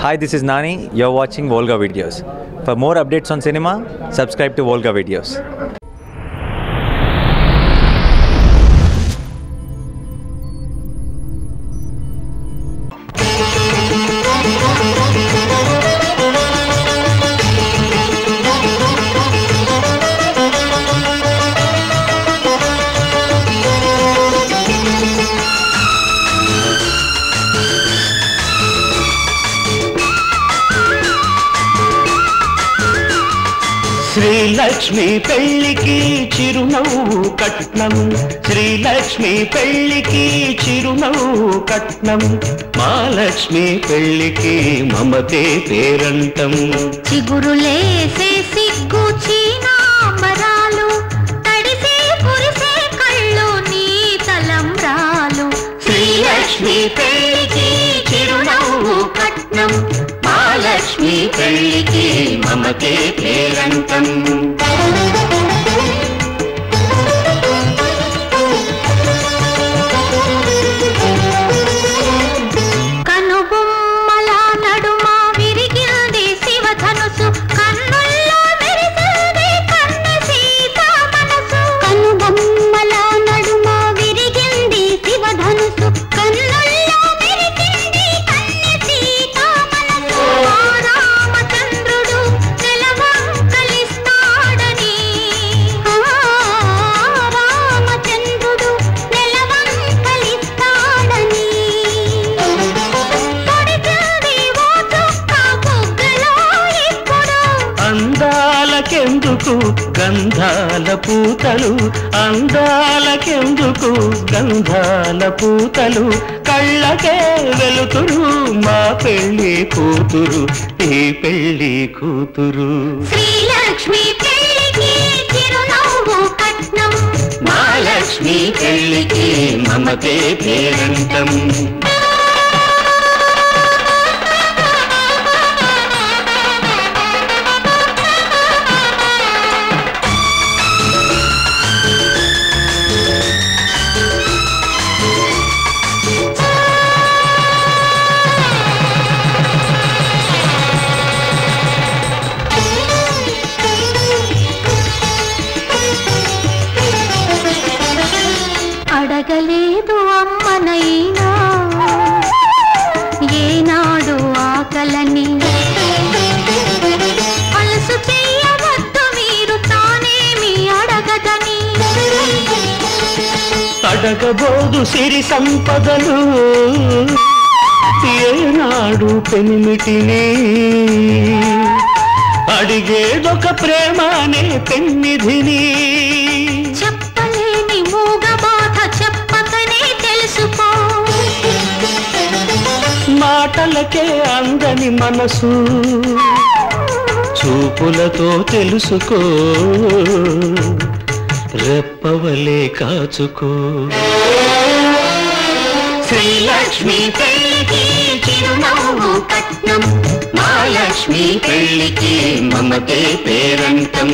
Hi, this is Nani. You're watching Volga Videos. For more updates on cinema, subscribe to Volga Videos. Srilakshmi పెళ్ళికి చిరునవ్వు కట్నం, శ్రీలక్ష్మి పెళ్ళికి చిరునవ్వు కట్నం, మహాలక్ష్మి పెళ్ళికి మమతే పేరంటం. చిగురులేసే సిగ్గు చీనాంబరాలు, తడిసే కురిసే కళ్ళు నీ తలంబ్రాలు. శ్రీలక్ష్మి పెళ్ళికి చిరునవ్వు కట్నం, మహాలక్ష్మి పెళ్ళికి మమతే పేరంటం. కనుబొమ్మల నడుమ విరిగింది శివధనుసు, కన్నుల్లో మెరిసింది కన్నె సీత మనసు. కనుబొమ్మల నడుమ విరిగింది శివధనుసు, కన్నుల్లో మెరిసింది కన్నె సీత మనసు. రామచంద్రుడు నెలవంకలిస్తాడని, రామచంద్రుడు నెలవంకలిస్తాడని. పొడిచింది ఓ చుక్క బుగ్గలో ఇప్పుడు. అందాలకెందుకు గంధాల పూతలు, అందాలకెందుకు గంధాల పూతలు, కళ్ళకే వెలుతురు మా పెళ్ళి కూతురు, ఈ పెళ్ళి కూతురు. శ్రీలక్ష్మి పెళ్ళికి చిరునవ్వు కట్నం, మహాలక్ష్మి పెళ్ళికి మమతే పేరంటం. అడగలేదు అమ్మనైనా ఏనాడు ఆకలని. అలసు చెయ్యవద్దు మీరు తానేమి అడగదని. అడగబోదు సిరి సంపదలు ఏనాడు పెనిమిటిని, అడిగేదొక ప్రేమనే పెన్నిధిని. చెప్పలేని మూగ బాధ చెప్పకనే తెలుసుకో, మాటలకే అందని మనసు చూపులతో తెలుసుకో, రెప్పవలే కాచుకో. శ్రీలక్ష్మి పెళ్ళికి చిరునవ్వు కట్నం, మహాలక్ష్మి పెళ్ళికి మమతే పేరంటం.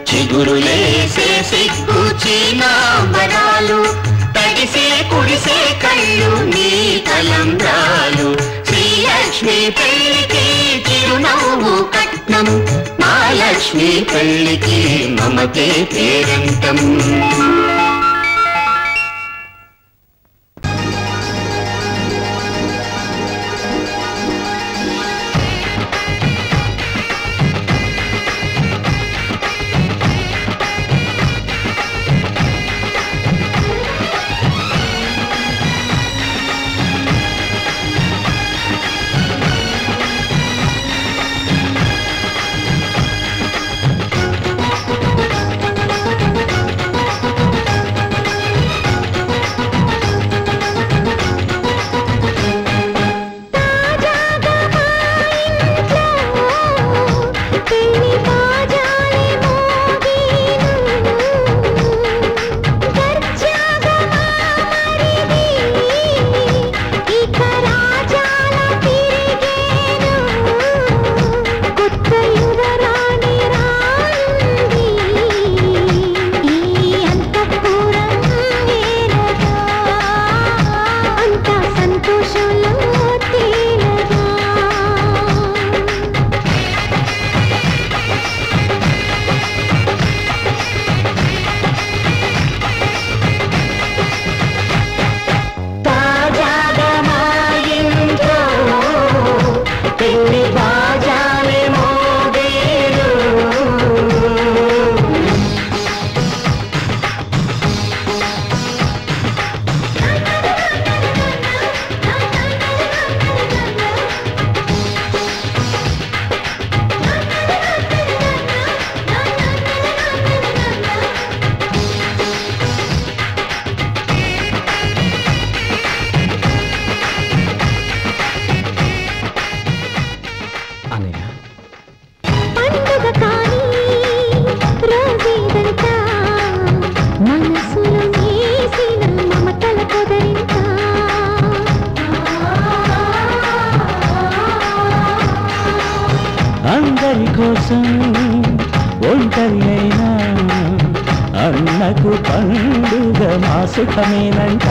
చిగురులేసే సిగ్గు చీనాంబరాలు, తడిసే కుడిసే కళ్ళు నీ తలంబ్రాలు. శ్రీలక్ష్మి పెళ్ళికి చిరునవ్వు కట్నం, మహాలక్ష్మి పెళ్ళికి మమతే పేరంటం. పెళ్ళైనా అన్నకు పండుగ మా సుఖమేనంట.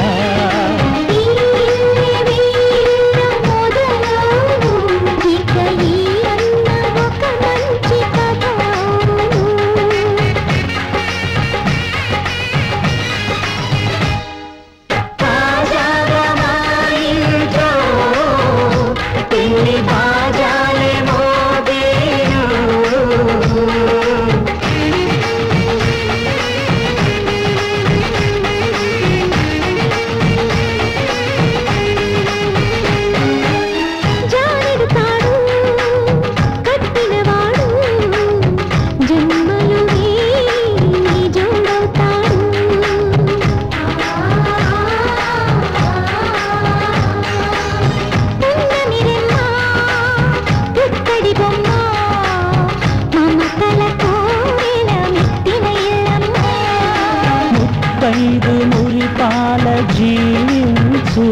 మురిపాల జీవించు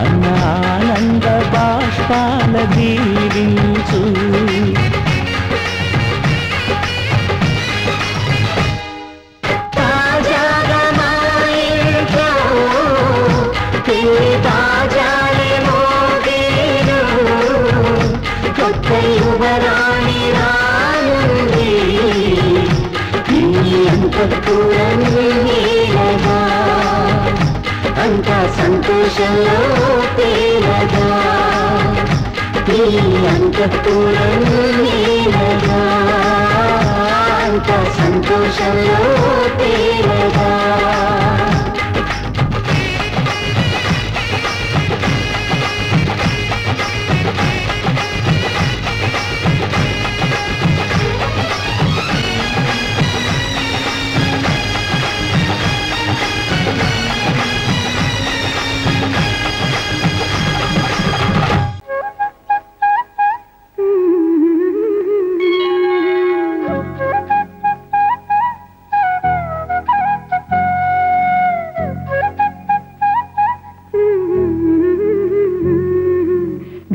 అన్న ఆనంద బాష్పాల దీవించు. అంత సంతోషంలో తేలగా నీ అంతఃపురం నీలగా అంత సంతోషంలో తేలగా.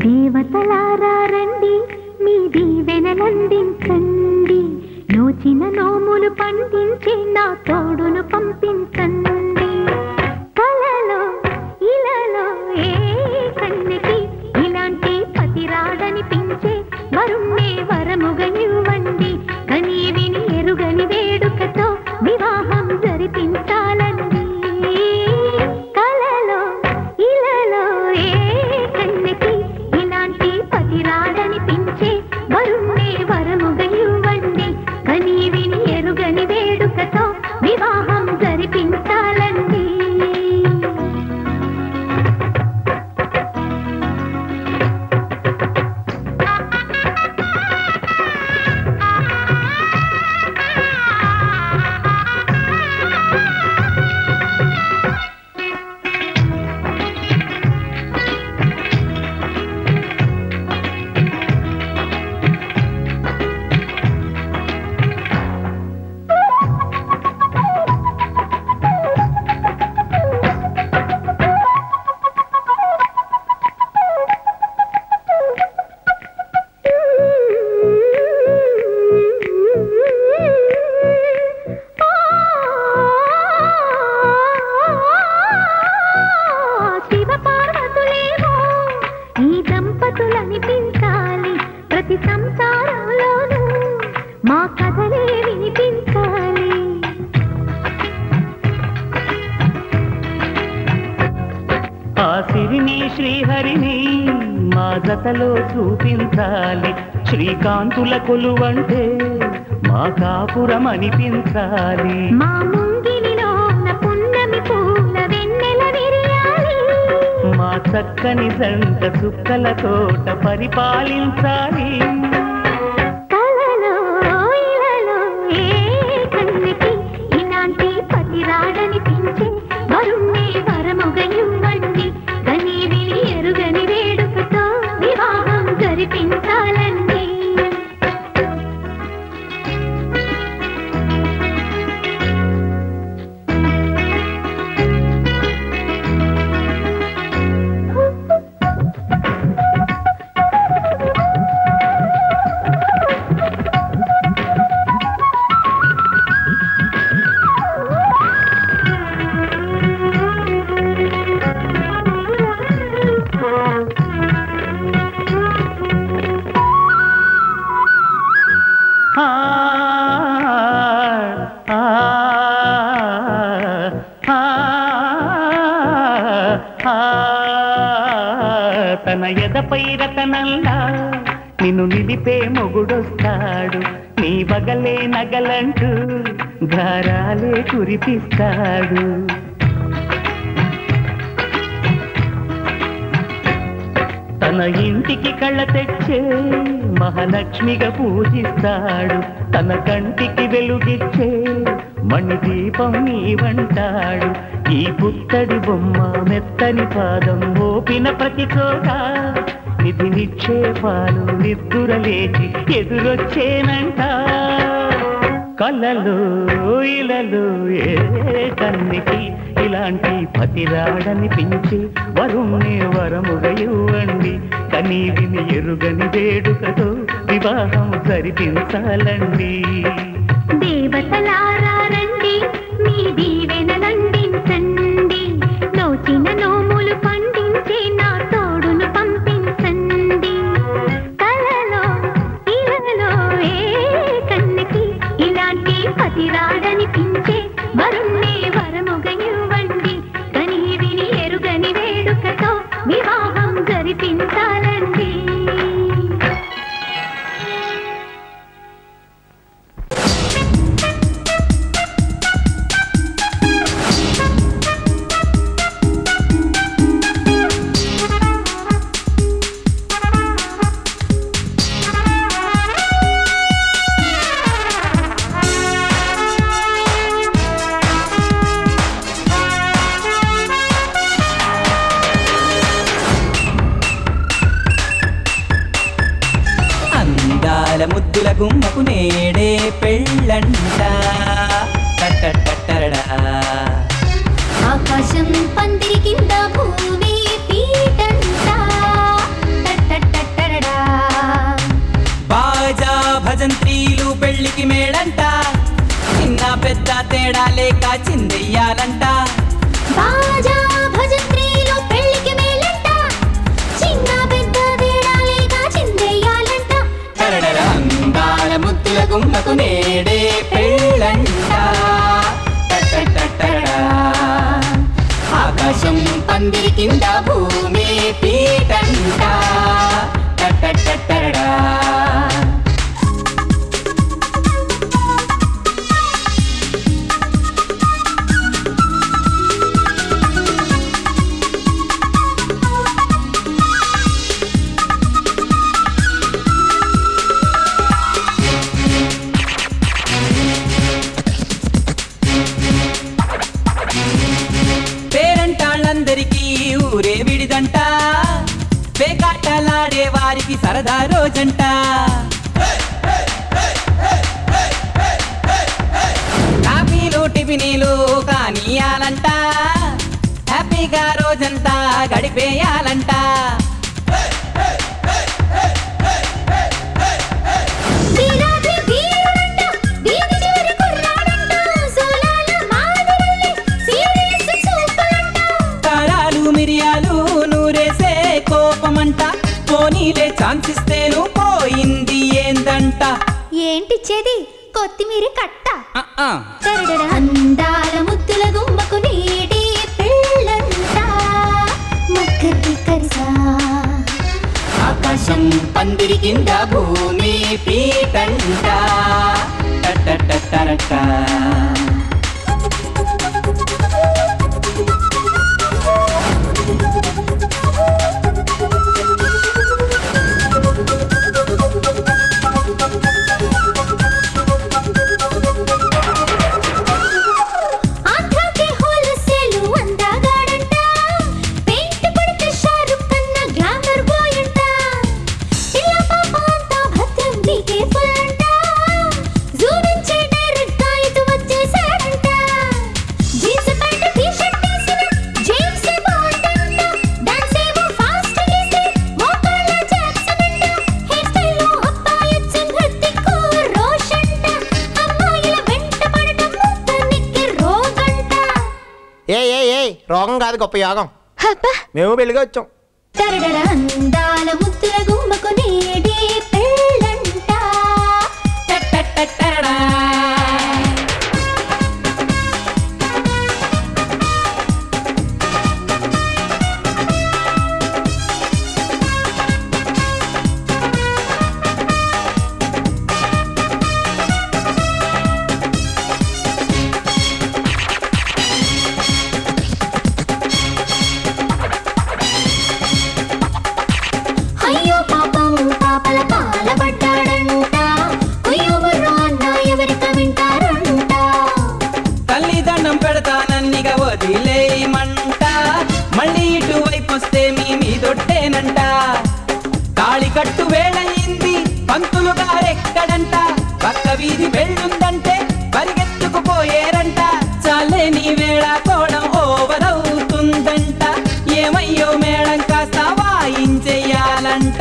దేవతలారా రండి, మీ దీవెనలందించండి, నోచిన నోములు పండించి నా తోడును పంపించండి. కలలో ఇలలో ఏ కన్నెకి ఇలాంటి పతిరాడనిపించే వరుణ్ణే వరముగా ఇవ్వండి. కని విని ఎరుగని వేడుకతో వివాహం జరిపించాలండి. కలలో ఇలలో ఏ కన్నెకి ఇలాంటి పతిరాడనిపించే వరుణ్ణే వరముగా ఇవ్వండి. కని విని ఎరుగని వేడుకతో వివాహం జరిపించాలండి. దంపతులనిపించాలి, ప్రతి సంసారంలోనూ మా కథలే వినిపించాలి. ఆ సిరిని శ్రీహరిని మా జతలో చూపించాలి. శ్రీకాంతుల కొలువంటే మా కాపురం అనిపించాలి. మా ముంగిలిలోన పున్నమి పూల వెన్నెల విరియాలి. మా చక్కని జంట చుక్కల తోట పరిపాలించాలి. కలలో ఇలలో ఏ కన్నెకి ఇలాంటి పతిరాడనిపించే వరుణ్ణే వరముగా ఇవ్వండి. కని విని ఎరుగని వేడుకతో వివాహం జరిపించాలండి. ఎదపై రతనంలా నిన్ను నిలిపే మొగుడొస్తాడు, నీ బగలే నగలంటూ గారాలే కురిపిస్తాడు. తన ఇంటికి కళ్ళ తెచ్చే మహాలక్ష్మిగా పూజిస్తాడు, తన కంటికి వెలుగిచ్చే మణిదీపం నీవంటాడు. ఈ పుత్తడి బొమ్మ మెత్తని పాదం మోపిన ప్రతి చోట నిధి నిక్షేపాలు నిద్దురలేచి ఎదురొచ్చేనంట. కళ్ళలో ఇలలో ఏ కన్నికి ఇలాంటి పతిరాడనిపించి వరుణ్ణి వరముగా ఇవ్వండి, కనీ విని ఎరుగని వేడుకతో వివాహం జరిపించాలండి. దేవతలారా రండి, మీ దీవెనలందించండి, నోచిన నోములు పండించే నా తోడును పంపించండి. కలలో ఇలలో ఏ కన్నికి ఇలాంటి పతిరాడనిపించే వరుణ్ణి వరముగా ఇవ్వండి, కనీ విని ఎరుగని వేడుకతో వివాహం జరిపించాలండి. ముద్దుల గుమ్మకు నేడే పెళ్ళంట. ఆకాశం పందిరి కింద భూమి పీటంట. బాజా భజంత్రీలు పెళ్లికి మేడంట, చిన్న పెద్ద తేడా లేక చిందెయ్యాలంట. బాజా భజంత్రీలు పెళ్లికి మేలంట, చిన్న పెద్ద తేడా లేక చిందెయ్యాలంట. అందాల ముద్దుల గుమ్మకు నేడే పెళ్ళంట. ఆకాశం పందిరి కింద భూమి పీటంట. ఊరే విడిదంట, పేకాటలాడే వారికి సరదా రోజంట. కాఫీలు టిఫినీలు కానీయాలంట, హ్యాపీగా రోజంతా గడిపేయాలంట. మిరియాలు నూరేసే కోపమంట, పోనీలే ఛాన్స్ ఇస్తేను పోయింది ఏందంట. ఏంటిచ్చేది కొత్తిమీర కట్ట. అందాల ముద్దుల గుమ్మకు నీటి పెళ్ళంట. ముక్కకి కరిసా ఆకాశం పందిరి కింద భూమి పీటంట. రోగం కాదు గొప్ప యోగం. మేము పెళ్ళిగా వచ్చాం. అందాల ముద్దుల గుమ్మకు నీటి పెళ్ళంట. తొట్టేనంట తాళికట్టు వేళయింది పంతులు గారెక్కడంట పక్క వీధి వెళ్ళుందంటే పరిగెత్తుకుపోయేరంట చాలే నీ వేళ కోడం ఓవరవుతుందంట ఏమయ్యో మేళం కాస్త వాయించెయ్యాలంట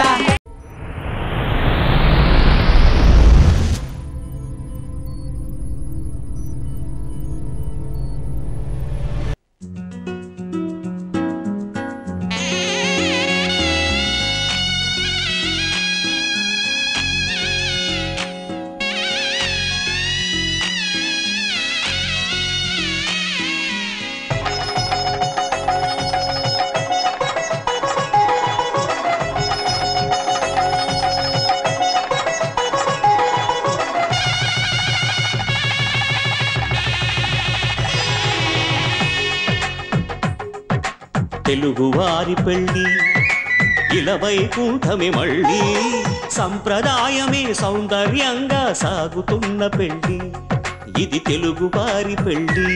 తెలుగువారి పెళ్ళి ఇలవైకుంఠమే మళ్ళీ సంప్రదాయమే సౌందర్యంగా సాగుతున్న పెళ్ళి ఇది తెలుగువారి పెళ్ళి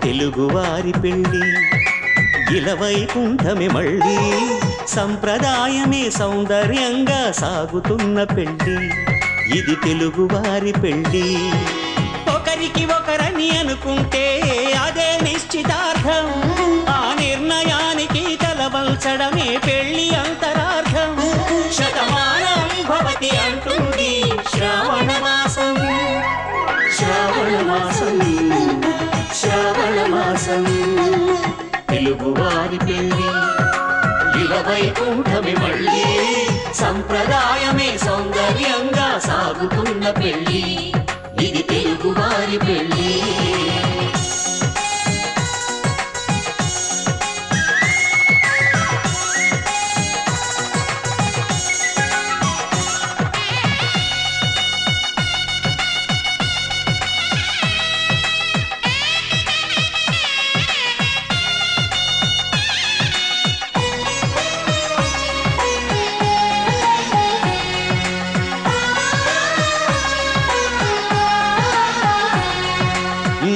తెలుగువారి పెళ్ళి ఇలవైకుంఠమే మళ్ళీ సంప్రదాయమే సౌందర్యంగా సాగుతున్న పెళ్ళి ఇది తెలుగువారి పెళ్ళి ఒకరికి ఒకరని అనుకుంటే అదే నిశ్చితార్థం ఆ నిర్ణయానికి తలవంచడమే పెళ్లి అంతరార్థం శతమానం భవతి అంటుంది శ్రావణ మాసం శ్రావణ మాసం శ్రావణ మాసం తెలుగువారి పెళ్లి ఇలవైకుంఠమే మళ్ళీ సంప్రదాయమే సౌందర్యంగా సాగుతున్న పెళ్లి ఇది తెలుగువారి పెళ్ళి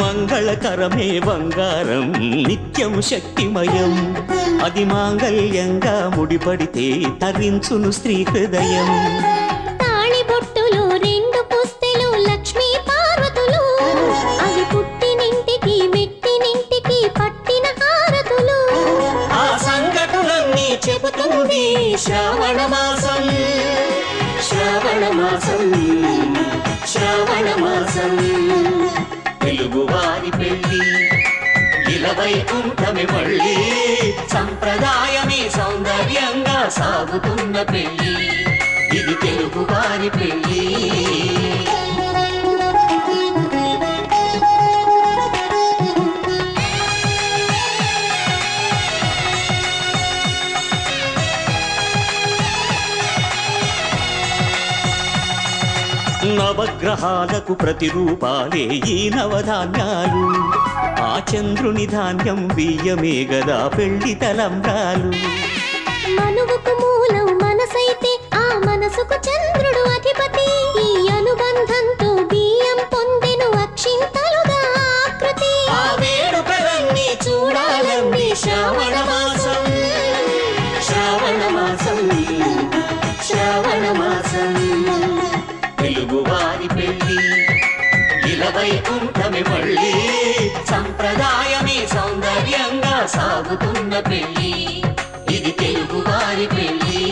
మంగళకరమే బంగారం నిత్యం శక్తిమయం అది మాంగళ్యంగా ముడిపడితే తరించును స్త్రీ హృదయం తాళిబొట్టులు రెండు పుస్తెలు లక్ష్మీ పార్వతులు అవి పుట్టినింటికి మెట్టినింటికి పట్టిన హారతులు ఆ సంఘటనలన్నీ చెబుతుంది శ్రావణ మాసం శ్రావణ మాసం శ్రావణ మాసం తెలుగువారి పెళ్ళి ఇలవైకుంఠమే మళ్ళీ సంప్రదాయమే సౌందర్యంగా సాగుతున్న పెళ్ళి ఇది తెలుగువారి పెళ్ళి నవగ్రహాలకు ప్రతిరూపాలే ఈ నవధాన్యాలు ఆ చంద్రుని ధాన్యం బియ్యమే గదా పెళ్లి తలంబ్రాలు మనువుకు మూలం మనసైతే ఆ మనసుకు చంద్రుడు అధిపతి ఈ అనుబంధంతో బియ్యం పొందెను అక్షింతలుగా ఆకృతి ఆ వేడుకలన్నీ చూడాలండి శ్రావణ మాసం శ్రావణ మాసం శ్రావణ మాసం తెలుగువారి పెళ్ళి ఇలవైకుంఠమే మళ్ళీ సంప్రదాయమే సౌందర్యంగా సాగుతున్న పెళ్ళి ఇది తెలుగువారి పెళ్ళి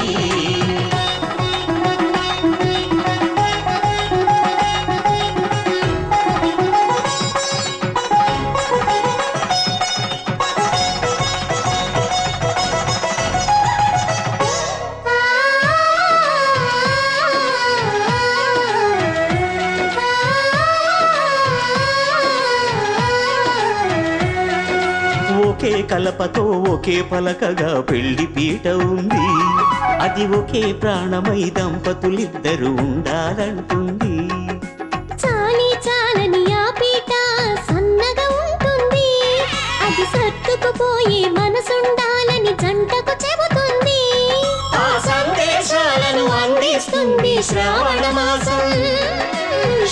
ఒకే కలపతో ఒకే పలకగా పెళ్లి పీట ఉంది అది ఒకే ప్రాణమై దంపతులిద్దరూ ఉండాలంటుంది చాలి చాలని ఆ పీట సన్నగా ఉంటుంది అది సర్దుకుపోయే మనసుండాలని జంటకు చెబుతుంది ఆ సందేశాలను అందిస్తుంది శ్రావణ మాసం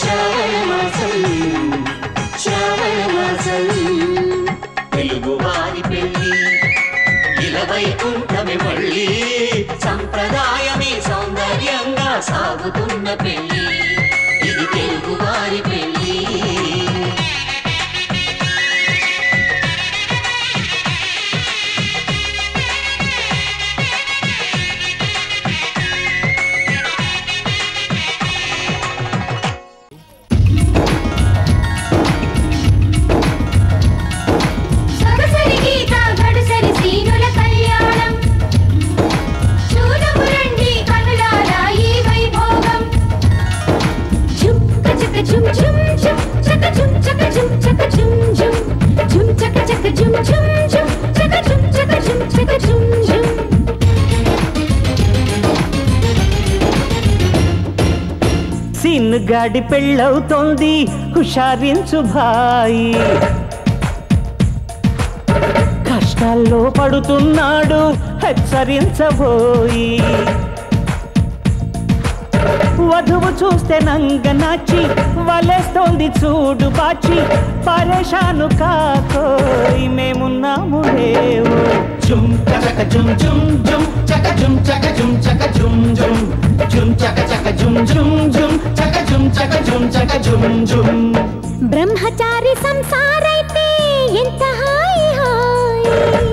శ్రావణ మాసం శ్రావణ మాసం వైకుంఠమే మళ్ళీ సంప్రదాయమే సౌందర్యంగా సాగుతున్న పెళ్లి ఇది తెలుగు వారి పెళ్లి గాడి పెళ్ళవుతోంది హుషారించు భాయి కష్టాల్లో పడుతున్నాడు హెచ్చరించబోయి వధువు చూస్తే నంగనాచి వలేస్తోంది చూడు బాచి పరేషాను కాకోయ్ మేమున్నాము లేవు జుమ్ చక జుమ్ జుమ్ జుమ్ చక జుమ్ చక జుమ్ చక జుమ్ జుమ్ జుమ్ చక చక జుమ్ జుమ్ జుమ్ చక జుమ్ చక జుమ్ చక జుమ్ జుమ్ బ్రహ్మచారి సంసారైతే ఎంత హాయి హాయి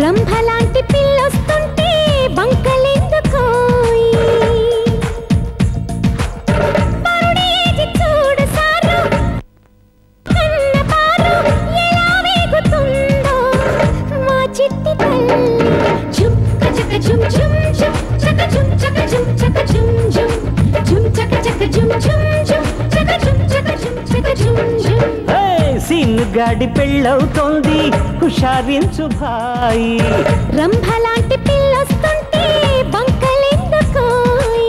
రంభలాంటి పిల్లొస్తుంటే బంకలెందుకోయి పరుడేది చూడు సారు కన్నపారు ఎలా వేగుతుందో మా చిట్టి తల్లి జుమ్ చక జుమ్ జుమ్ జుమ్ చక జుమ్ చక జుమ్ చక జుమ్ జుమ్ జుమ్ చక చక జుమ్ జుమ్ జుమ్ చక జుమ్ చక జుమ్ చక జుమ్ జుమ్ సీన్ గాడి పెళ్ళవుతోంది హుషారించు భాయి రంభలాంటి పిల్లొస్తుంటే బంకలెందుకోయి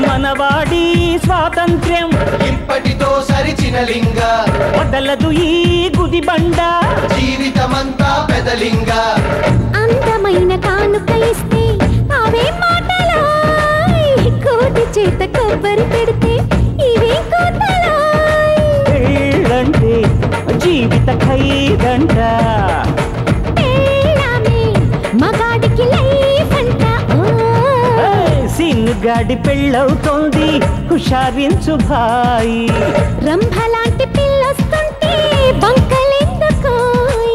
మనవాడి స్వాతంత్ర్యం ఇప్పటితో సరిచిన లింగ వదలదు ఈ గుది బండ జీవితమంతా పెదలింగ అందమైన కానుక ఇస్తే అవే మాటలా కోటి చేత కొబ్బరి పెడితే ఇవే కోతలా పెళ్ళంటే జీవిత ఖైదంట పెళ్ళామే మగాడికి లైఫ్ అంట సీన్ గాడి పెళ్ళవుతోంది హుషారించు భాయి రంభలాంటి పిల్లొస్తుంటే బంకలెందుకోయి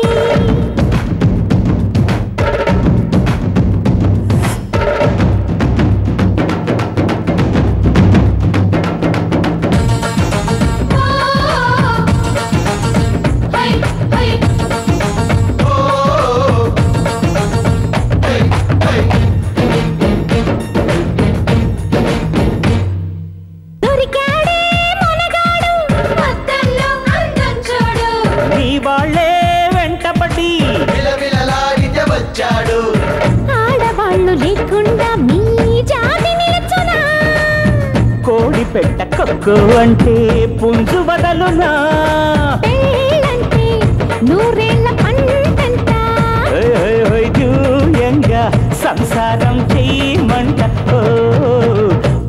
ఆడవాళ్ళు లేకుండా మీ జాతి నిలుచునా కోడి పెట్ట కొక్కు అంటే పుంజు వదలునా పెళ్ళంటే నూరేళ్ల పంటంట జూయంగా సంసారం చెయ్యమంట ఓ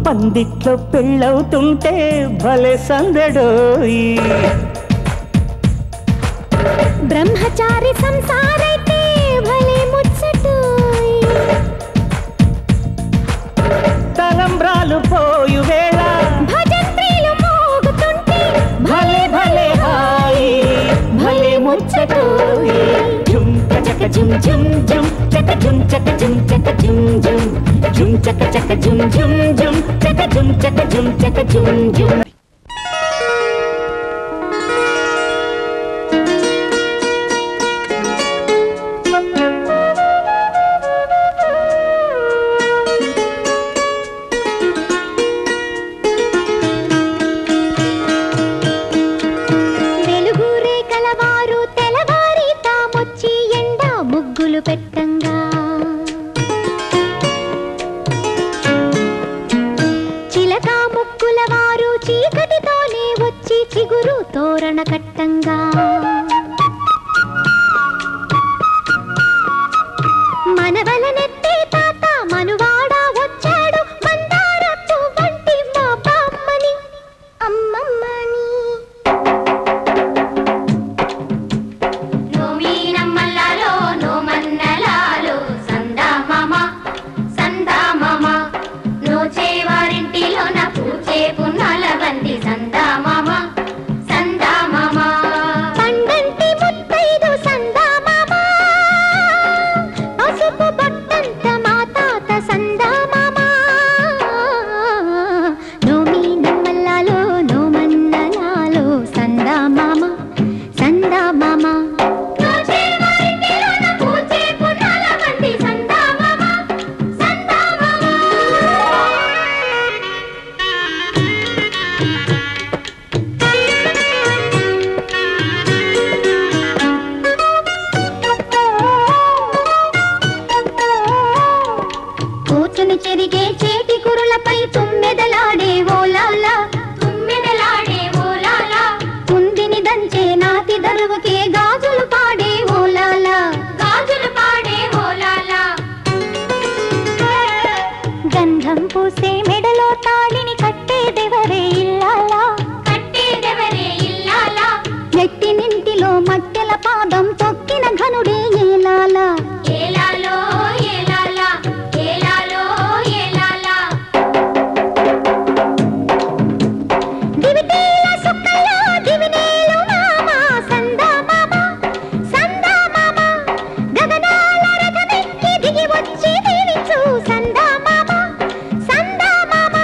పందిట్లో పెళ్ళవుతుంటే భలే సందడోయి బ్రహ్మచారి సంసారైతే భలే ముచ్చటోయ్ తలంబ్రాలు పోయు వేళ భజంత్రీలు మోగుతుంటే భలే భలే హాయి భలే ముచ్చటోయి జుమ్ చక జుమ్ జుమ్ జుమ్ చక జుమ్ చక జుమ్ చక జుమ్ జుమ్ జుమ్ చక చక జుమ్ జుమ్ జుమ్ చక జుమ్ చక జుమ్ చక జుమ్ జుమ్ సందా మామ పూచే వారింటిలోన పూచే పున్నాల బండి సందా మామ సందా మామ కూర్చుని చెరిగే చేటి కురులపై తుమ్మెదలాడే ఓలాలా తుమ్మెదలాడే ఓలాలా కుందిని దంచే నాతి దరువుకే గాజులు పాడే ఓలాలా గాజులు పాడే ఓలాలా గంధం పూసే మెడలో తాళిని కట్టేదెవరే ఇల్లాలా కట్టేదెవరే ఇల్లాలా నెట్టినింటిలో మట్టెల పాదం తొక్కిన ఘనుడే ఏలాలా ఏలాలో ఏలాలా ఏలాలో ఏలాలా దివిటీల సుక్కల్లో దివినేలు మామ సందా మామ సందా మామ గగనాల రథమెక్కి దిగి వచ్చి దీవించు సందా మామ సందా మామ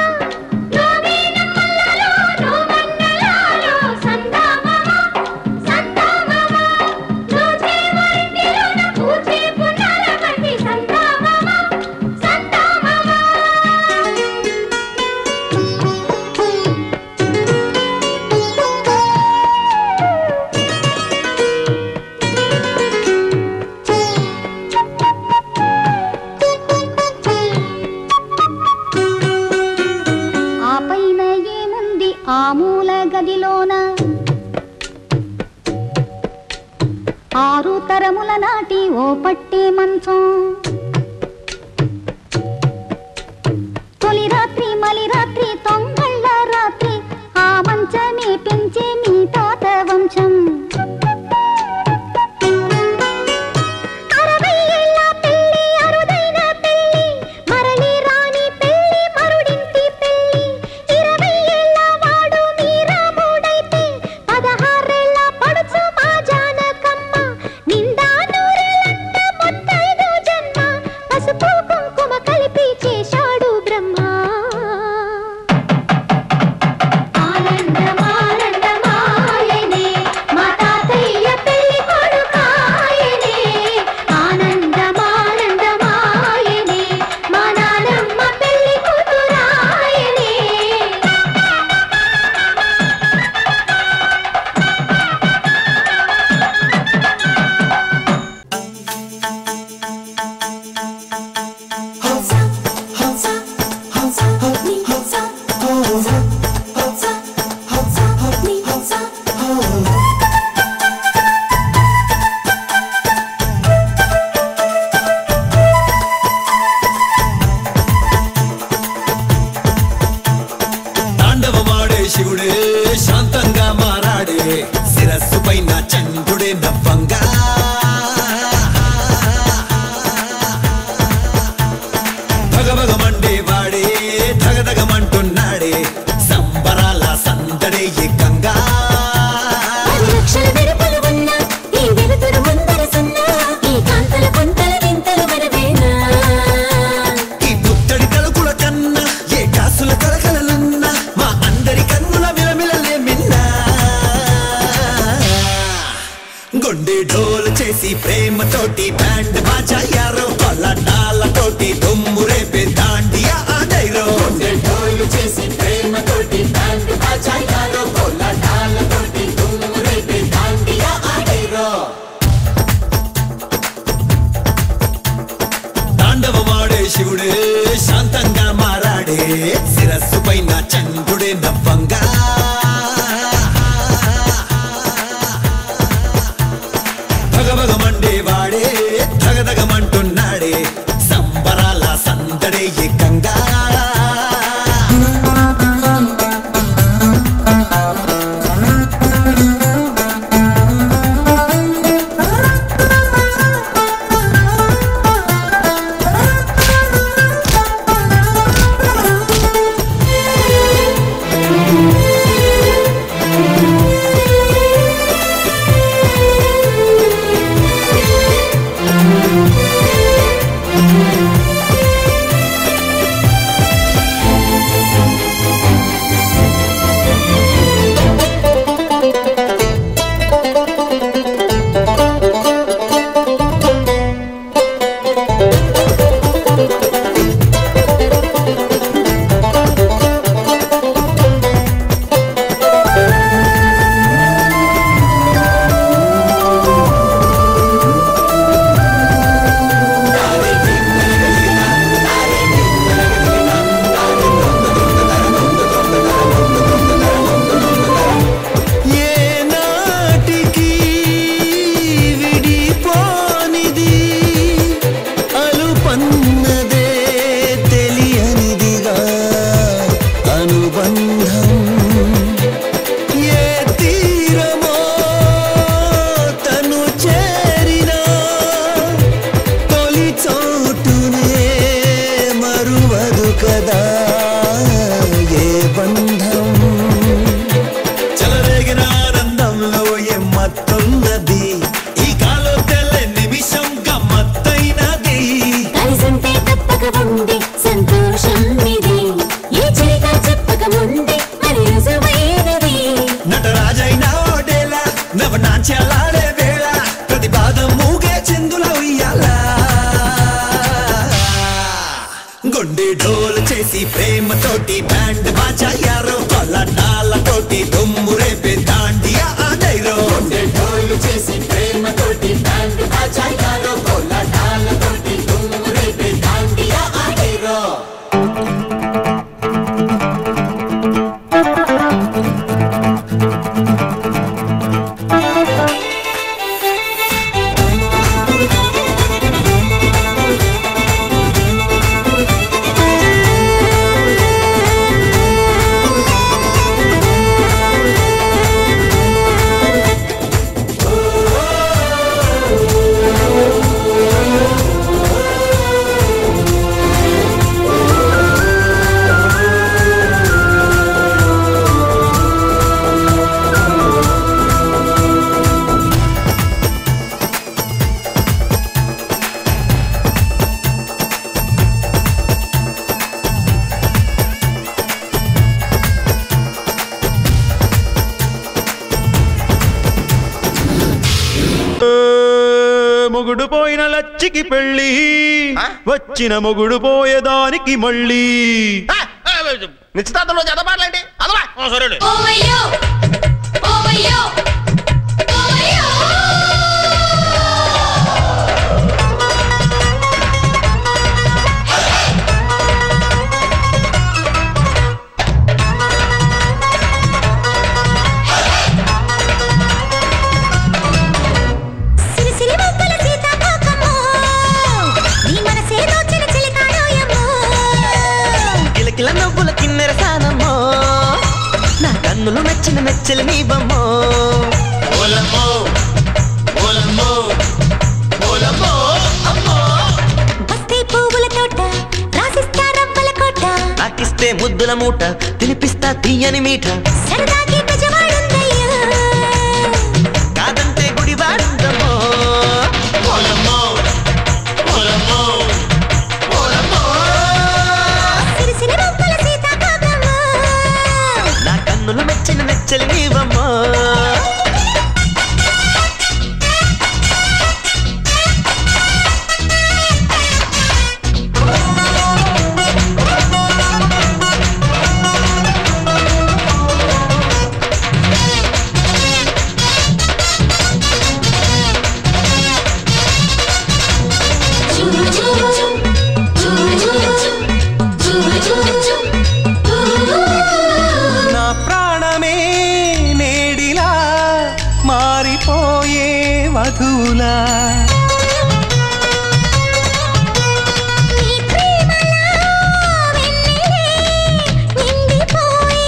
నోమే నమ్మలలో నోమన్నలాలో సందా మామ సందా మామ పూచే వారింటిలోన పూచే పున్నాల బండి సందా మామ సందా మామ ఆ పైన ఏముంది ఆ మూల గదిలోన ఆరు తరముల నాటి ఓ పట్టే మంచం తొలి రాత్రి మలి రాత్రి తొంగళ్ళ రాత్రి ఆ మంచమే పెంచే మీ తాత వంశం 60 ఏళ్ల పెళ్లి అరుదైన పెళ్లి మరలి రాని పెళ్లి మరుడింటి పెళ్లి 20 ఏళ్ల వాడు మీ రాముడైతే 16 ఏళ్ల పడుచు మా జానకమ్మ నిండా నూరేళ్లంట ముత్తైదు జన్మ పసుపు కుంకుమ కలిపి చేశాడు బ్రహ్మ ఆనందమానందమాయనే మా తాతయ్య పెళ్లి కొడుకాయనే ఆనందమానందమాయనే మా నానమ్మ పెళ్లి కూతురాయనే తాండవమాడే శివుడే శాంతంగా మారాడే శిరస్సు పైన చంద్రుడే నవ్వంగా భగభగమండే వాడే ధగధగమంటున్నాడే సంబరాల సందడే ఏకంగా 10 లక్షల వెలుపలు ఉన్న ఈ వెలుతురు ముందర సున్నా ఈ కాంతల కొంతల వింతలు వరవేనా ఈ పుత్తడి తలుకుల కన్నా ఏ కాసుల కలకలలున్నా మా అందరి కన్నుల మిలమిలలే మిన్నా గుండె ఢోలు చేసి ప్రేమతోటి బ్యాండ్ బాజాయారో కొల్లటాలతోటి దుమ్ము రేపే దాండియా ఆడైరో గుండె ఢోలు చేసి ప్రేమతోటి బ్యాండ్ బాజాయారో కొల్లటాలతోటి దుమ్ము రేపే దాండియా ఆడైరో తాండవమాడే శివుడే శాంతంగా మారాడే శిరస్సు పైన చంద్రుడే నవ్వంగా భగభగమండే వాడే ధగధగమంటున్నాడే సంబరాల సందడే ఏకంగా మొగుడు పోయిన లచ్చికి పెళ్ళి వచ్చిన మొగుడు పోయేదానికి మళ్ళీ నిశ్చితార్థంలో చదవాలండి అదవా సరే కిలకిల నవ్వుల కిన్నెర సానమ్మో నా కన్నులు నచ్చిన నచ్చలి నీ బమ్మో ఓలమ్మో ఓలమ్మో ఓలమ్మో అమ్మో బస్తీ పువ్వుల తోట రాసిస్తా రవ్వల కోట నాకిస్తే ముద్దుల మూట తినిపిస్తా తీయని మీఠ సరదాకి బజవాడుందయ్యా కాదంటే గుడివాడుందమ్మో ఓలమ్మో ఓలమ్మో ఓలమ్మో సిరిసిరి రవ్వల సీతాకోకమ్మా నా కన్నులు మెచ్చిన నెచ్చలి నీవమ్మో నా ప్రాణమే నేడిలా మారిపోయే వధువులా నీ ప్రేమలో వెన్నెలే నిండిపోయే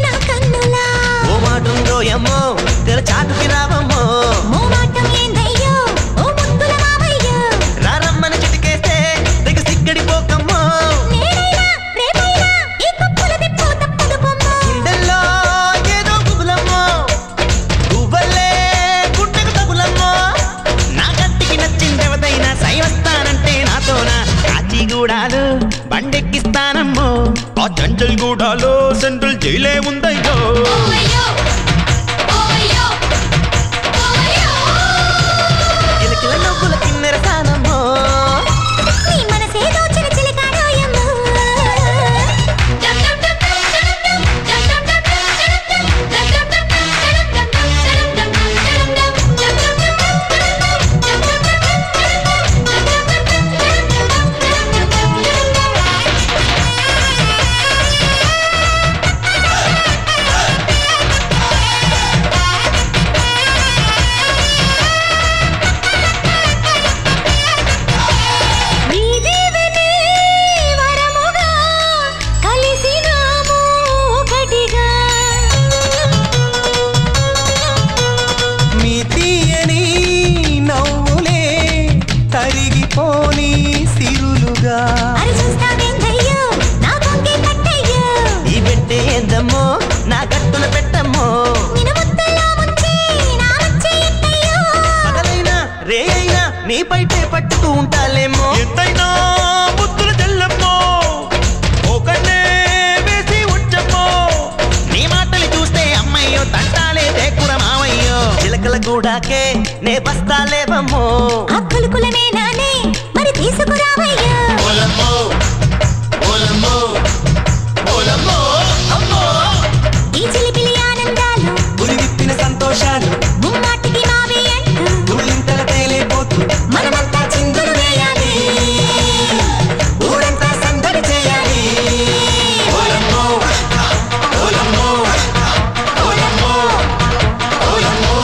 నా కన్నులా ఓ మాటుందో యమ్మో తెర చాటుకి రావమ్మో మోమాటం ఏందయ్యో ఓ ముద్దుల మావయ్యో రారమ్మని చిటికేస్తే తెగ సిగ్గడిపోకమ్మో నేనైనా రేపైనా ఈ కప్పుల తిప్పు తప్పదు బొమ్మ గుండెల్లో ఏదో గుబులమ్మో గువ్వల్లే గుండెకు తగులమ్మో నా కంటికి నచ్చిందెవదైనా సైవస్తానంటే నాతోనా కాచిగూడాలు బండెక్కిస్తానమ్మో ఆ జంజల్ గూడాలో సెంట్రల్ జైలే ఉందయ్యో కిలకిల నవ్వుల కిన్నెర సానమ్మో నీ మనసే దోచిన చిలకాడోయమ్మ నీ దీవెనే వరముగా కలిసినాము ఒకటిగా మీ తీయని నవ్వులే తరిగిపోని సిరులుగా అరి చూస్తావేందయ్యో నా కొంగి కట్టయ్యో ఈ పెట్టే ఏందమ్మో నా గట్టున పెట్టమ్మో నిన్ను ముద్దల్లో ముంచి నా వచ్చి ఎట్టయ్యో పగలైనా రే అయినా నీ పైటే పట్టుతూ ఉంటాలేమో ఎంతైనా ముద్దుల చెల్లమ్మో ఒకనే వేసి ఉంచమ్మో నీ మాటలు చూస్తే అమ్మయ్యో తంటాలే దేకుర మావయ్యో చిలకల గూడాకే నే బస్తాలేవమ్మో అక్కులు కులమే నానే మరి తీసుకురావయ్యో ఓలమ్మో ఓలమ్మో ఓలమ్మో అమ్మో ఈ చిలిపిలి ఆనందాలు గురి విప్పిన సంతోషాలు ముమ్మాటికి మావి అంటూ తుళ్ళింతల తేలిపోతూ మనమంతా చిందులు వేయాలి ఊరంతా సందడి చేయాలి ఓలమ్మో ఓలమ్మో ఓలమ్మో ఓలమ్మో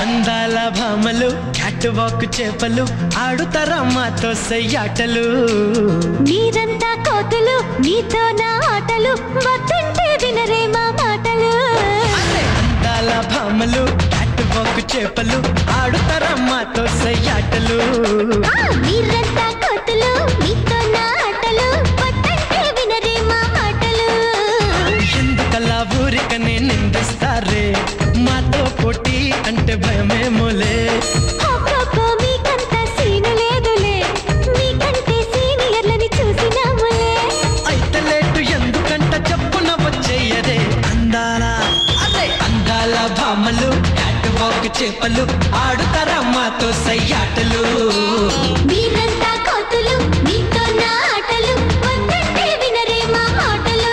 అందాల భామలు క్యాట్ వాక్ చేపలు ఆడుతారమ్మతో సయ్యాటలు మీరంతా కోతులు మీతో నా ఆటలు వద్దంటే వినరే మా మాటలు అందాల భామలు క్యాట్ క్యాట్ చేపలు ఆడుతారమ్మాతో సయ్యాటలు. మీరంతా కోతులు మీతో నా ఆటలు పట్టంటే వినరే మా మాటలు. ఎందుకలా ఊరికనే నిందిస్తారే మాతో పోటీ అంటే భయమేమోలే. మీకంత సీను లేదులే మీకంటే సీనియర్లని చూసినాములే. అయితే లేటు ఎందుకంట చెప్పున వచ్చేయరే అందాల అదే అందాల భామలు క్యాట్ వాక్ చేపలు ఆడుతారమ్మాతో సయ్యాటలు. మీరంతా కోతులు మీతో నా ఆటలు వద్దంటే వినరే మా మాటలు.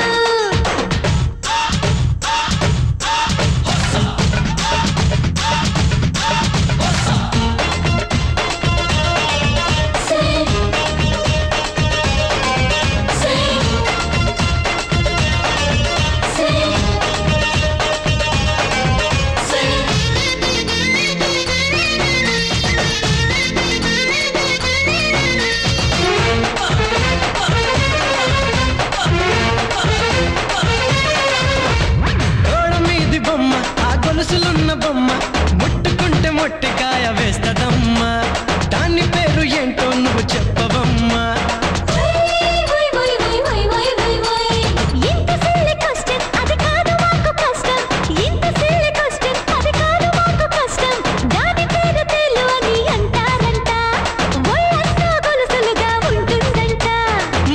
గొలుసులున్న బొమ్మ ముట్టుకుంటే మొట్టికాయ వేస్తదమ్మా. దాని పేరు ఏంటో నువ్వు చెప్పవమ్మా.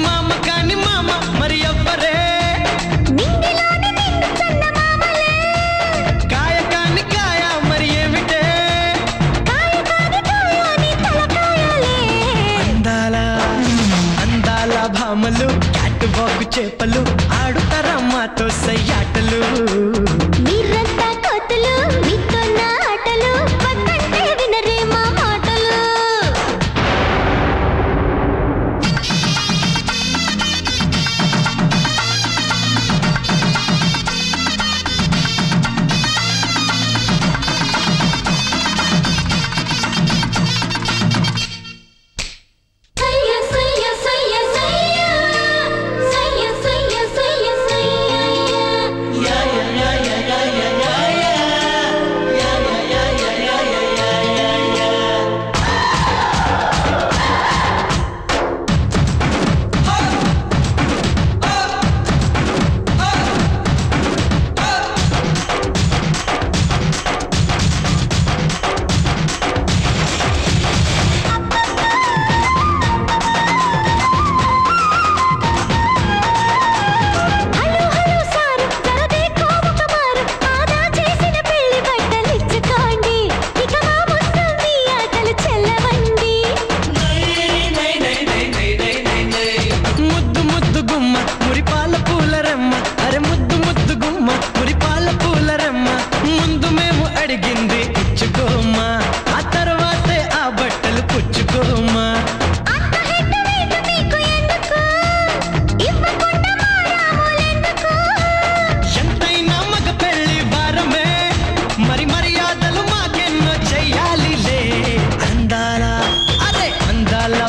మామ కాని మామ మరి ఎవ్వరే భామలు క్యాట్ వాక్ చేపలు ఆడుతారమ్మాతో సయ్యాటలు. మీరంతా కోతులు మీతో నా ఆటలు వద్దంటే వినరే మా మాటలు.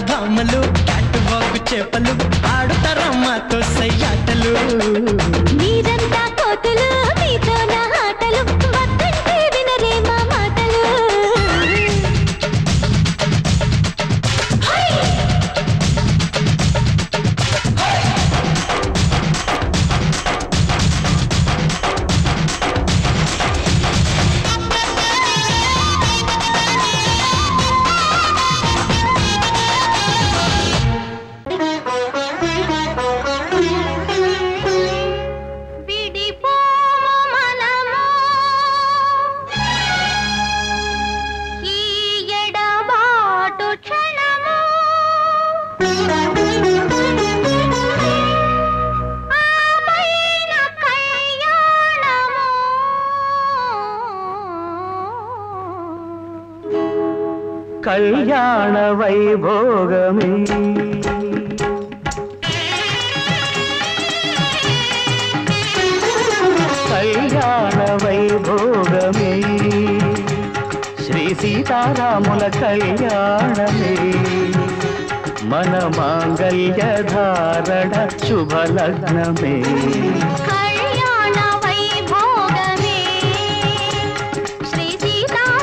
భామలు క్యాట్ వాక్ చేపలు ఆడుతారమ్మాతో సయ్యాటలు. మీరంతా కోతులు మీతో నా ఆటలు వద్దంటే వినరే మా మాటలు. కళ్యాణ వైభోగమే కళ్యాణ వైభోగమే శ్రీ సీతారాముల కళ్యాణమే మన మాంగళ్య ధారణ శుభలగ్నమే. కళ్యాణ వైభోగమే శ్రీ సీతారాముల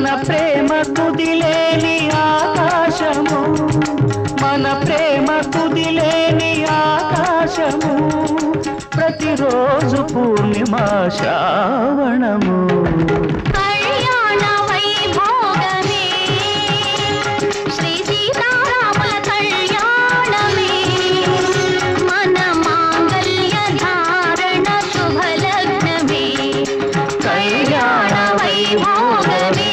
మన ప్రేమ కుదిలేని ఆకాశము, మన ప్రేమ కుదిలేని ఆకాశము, ప్రతిరోజు పూర్ణిమ శ్రావణము. కళ్యాణ వైభోగమే శ్రీ సీతారాముల కళ్యాణమే, మన మాంగళ్య ధారణ శుభలగ్నమే. కళ్యాణ వైభోగమే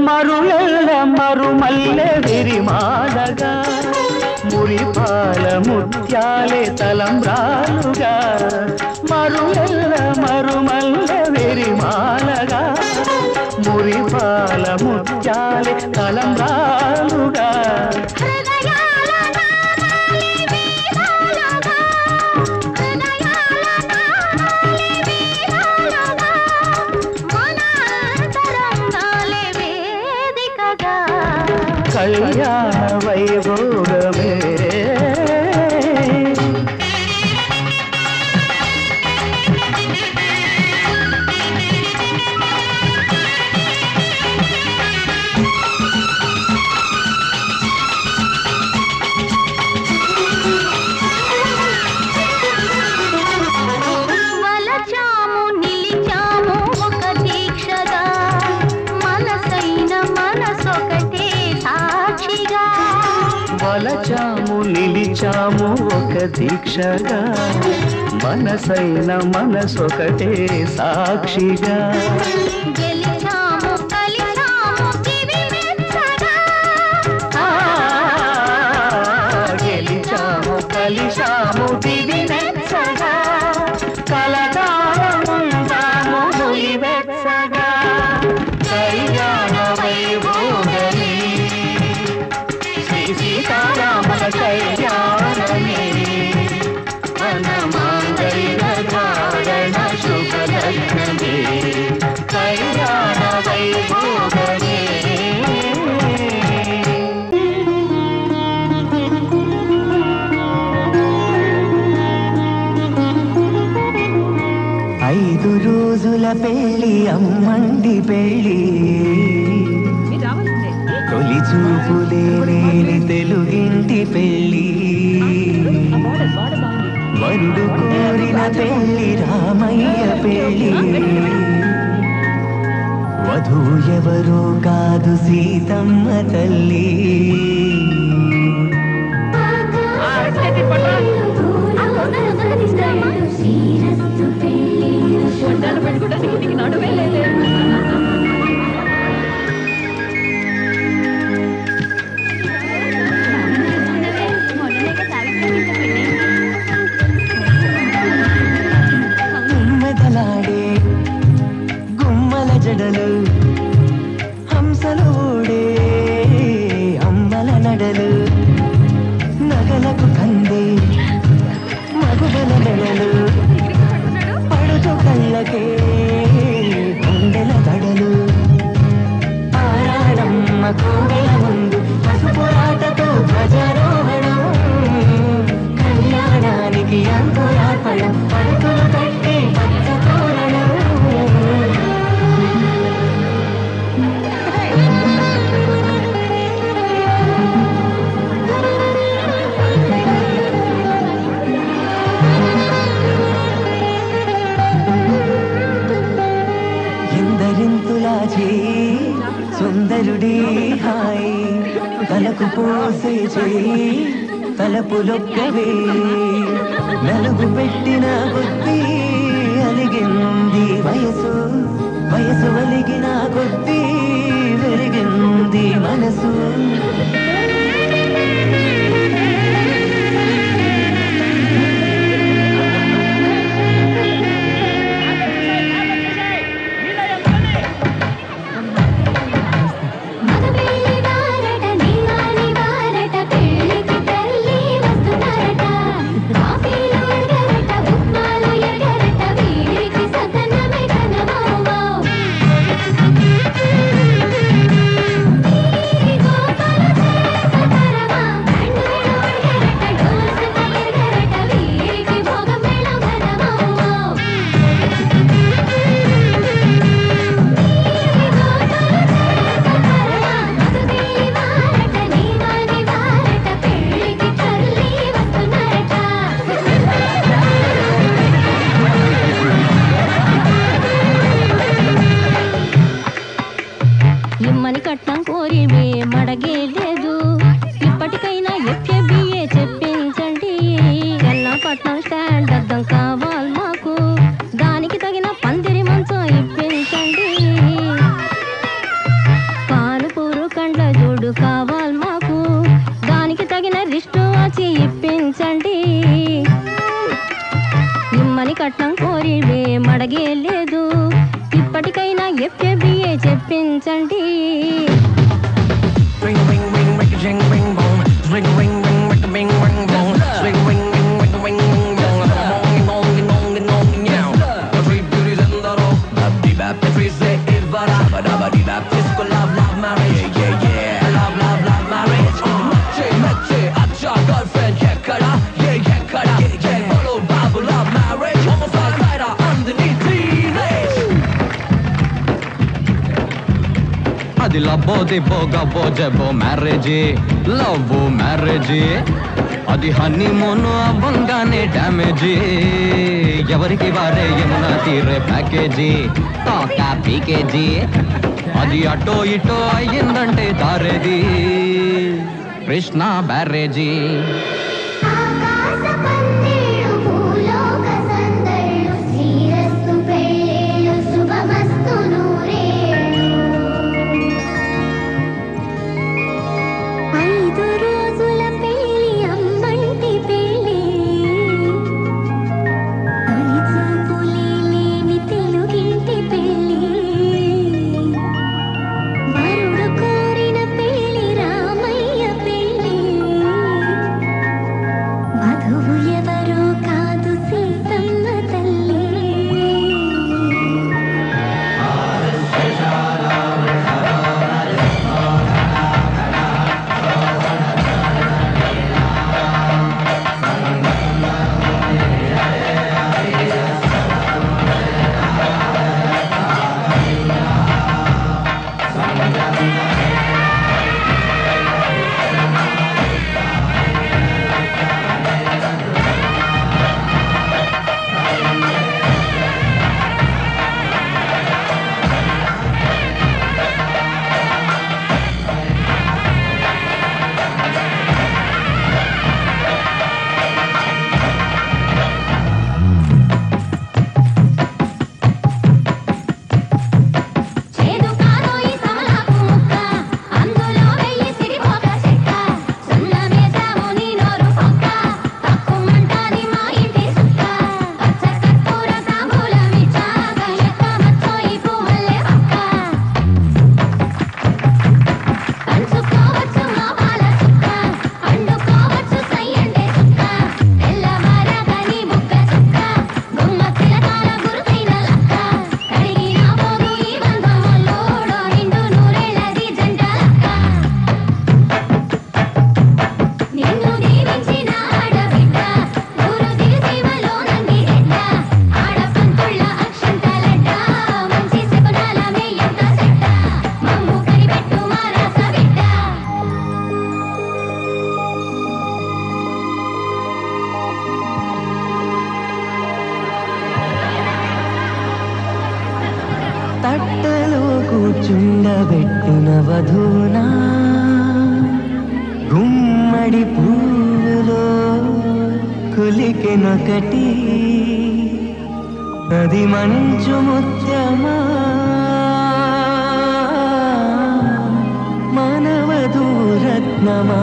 మరులెల్ల మరుమల్లె విరిమాలగా, మురిపాల ముత్యాలే తలంబ్రాలుగా. మరులెల్ల మరుమల్లె విరిమాలగా, మురిపాల ముత్యాలే తలంబ్రాలుగా. కళ్యాణ వైభోగమే వలచాము నిలిచాము ఒక దీక్షగా, మనసైన మనసొకటే సాక్షిగా. వలచాము నిలిచాము ఒక దీక్షగా, మనసైన మనసొకటే సాక్షిగా. గెలిచాము కలిచాము దివి మెచ్చగా, గెలిచాము కలిశాము దివి మెచ్చగా, కలకాలముందాము నులి వెచ్చగా. కళ్యాణ వైభోగమే శ్రీ సీతారాముల కళ్యాణమే, మన మాంగళ్య ధారణ శుభలగ్నమే. కళ్యాణ వైభోగమే ఐదు రోజుల పెళ్లి అమ్మండి పెళ్లి, తొలి చూపులే లేని తెలుగింటి పెళ్లి. వరుడు కోరిన పెళ్లి రామయ్య పెళ్లి, వధువు ఎవరో కాదు సీతమ్మ తల్లి. మెదలాడే గుమ్మల జడలు, హంసలు ఊడే అమ్మల నడలు, నగలకు కంది మగువల మెడలు, పడుచు కళ్ళకే గుండెల దడలు. ఆరాడమ్మ కోవెల ముందు పసుపురాటతో ధ్వజారోహణం, కళ్యాణానికి అంకురార్పణం, పడుతులు కట్టి పచ్చ తోరణం. ఎందరింతులాచి సుందరుడి హాయ్, తలకు పోసే చేయి తలపులొక్కవే. నలుగు పెట్టిన బుద్ధి అలిగింది వయసు, వయసు అలిగిన కొద్దీ వెలిగింది మనసు. సకల మార్చి ఇప్పించండి. ఇమ్మని కట్నం కోరివే మడగే లేదు, ఇప్పటికైనా FABA చెప్పించండి. అది లబ్బో దిబ్బో గబ్బో జబ్బో మ్యారేజీ, లవ్ మ్యారేజీ, అది హనీమూన్ అవ్వంగానే డ్యామేజీ. ఎవరికి వారే యమునా తీరే ప్యాకేజీ, తోకా పీకేజీ, అది అటో ఇటో అయ్యిందంటే దారేది కృష్ణ బ్యారేజీ. తట్టలో కూర్చుండబెట్టిన వధూనా, గుమ్మడి పూలో కులికెనొకటి, అది మంచు ముత్యమా మనవధూరత్నమా.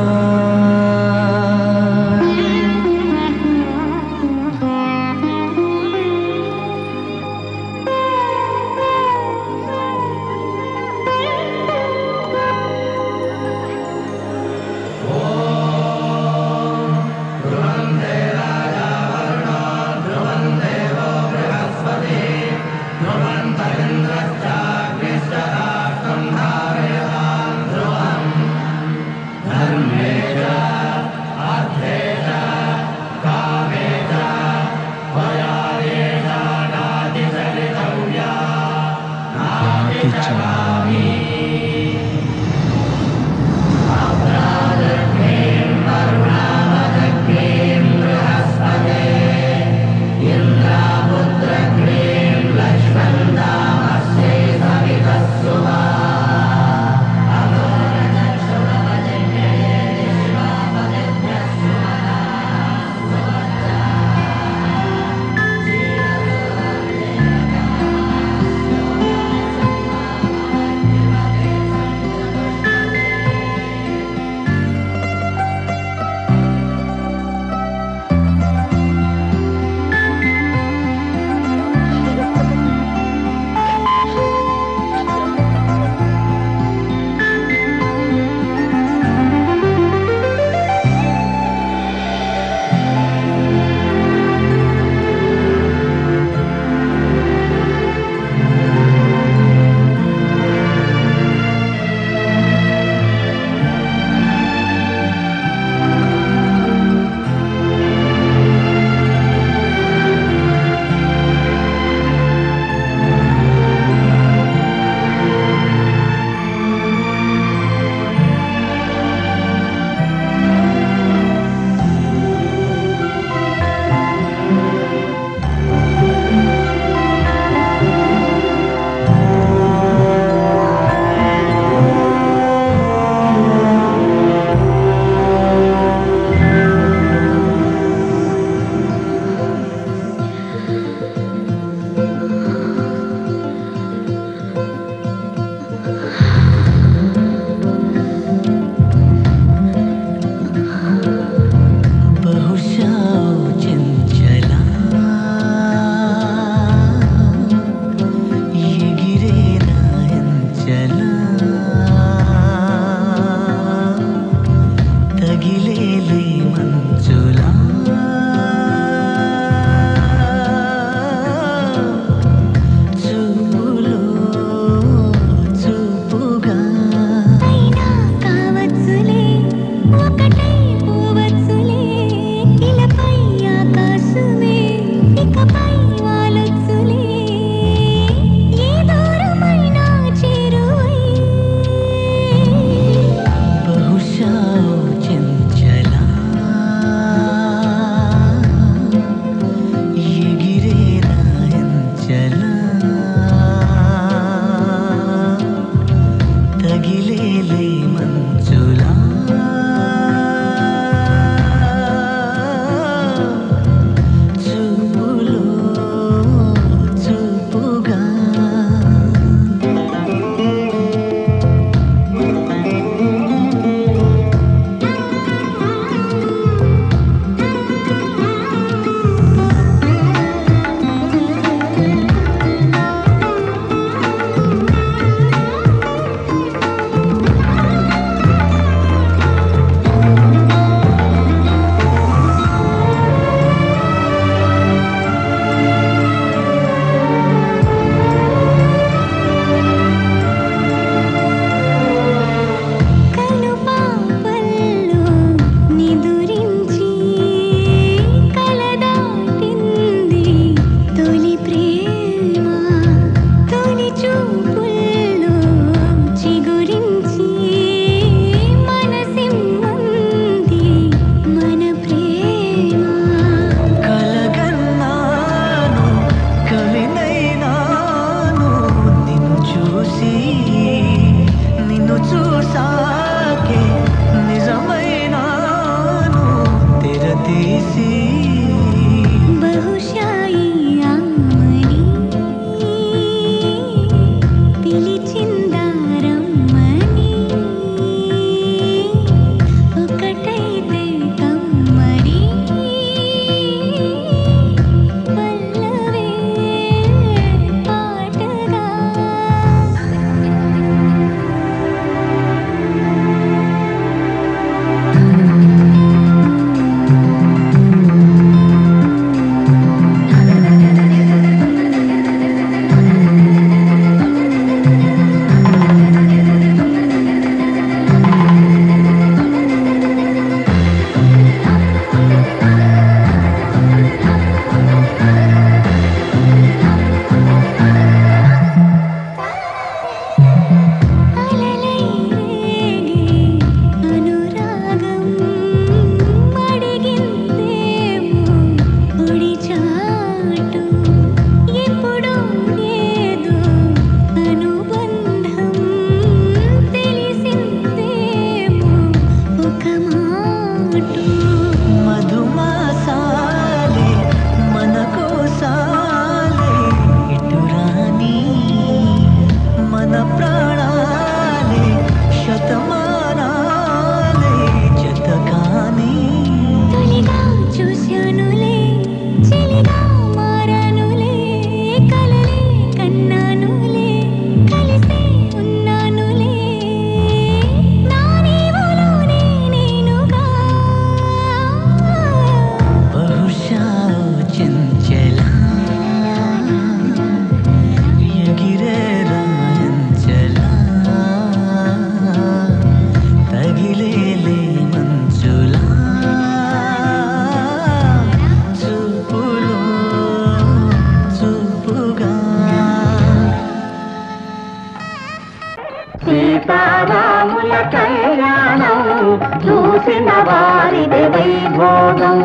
చూసిన వారిది వైభోగం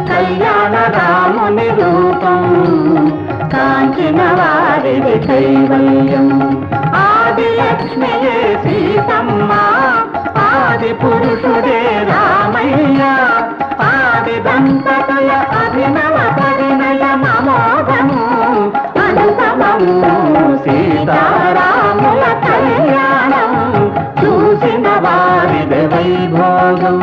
కళ్యాణ రాముని రూపం కాంచిన వారిది కైవల్యం ఆది లక్ష్మియే సీతమ్మ ఆది పురుషుడే రామయ్య ఆది దంపతుల అభినవ పరిణయ మమోదము అనుపమము సీతారాముల కళ్యాణం చూసిన వారిది వైభోగం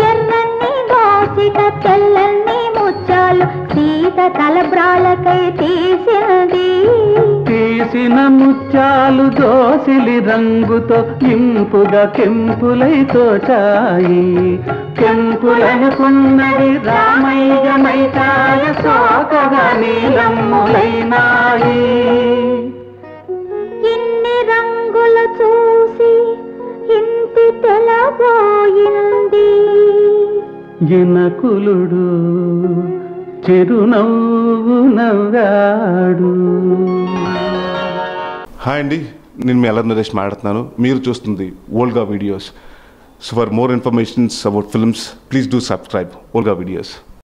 ఎర్రన్ని దోసిక తెల్లన్ని ముత్యాలు సీత తలబ్రాలకై తీసిన ముత్యాలు దోసిలి రంగుతో ఇంపుగా కెంపులై తోచాయి కెంపులనుకున్నది రామయ్య మైతాయ సోకగా నీలమ్ములైనాయి ఇన్ని రంగులు చూసి ఇంటి తెలబోయింది జనకులుడు చిరునవ్వు నవ్వాడు. హాయ్ అండి, నేను మీ అల్లరి నరేష్ మాట్లాడుతున్నాను. మీరు చూస్తుంది Volga videos. So for more informations about films please do subscribe Volga videos.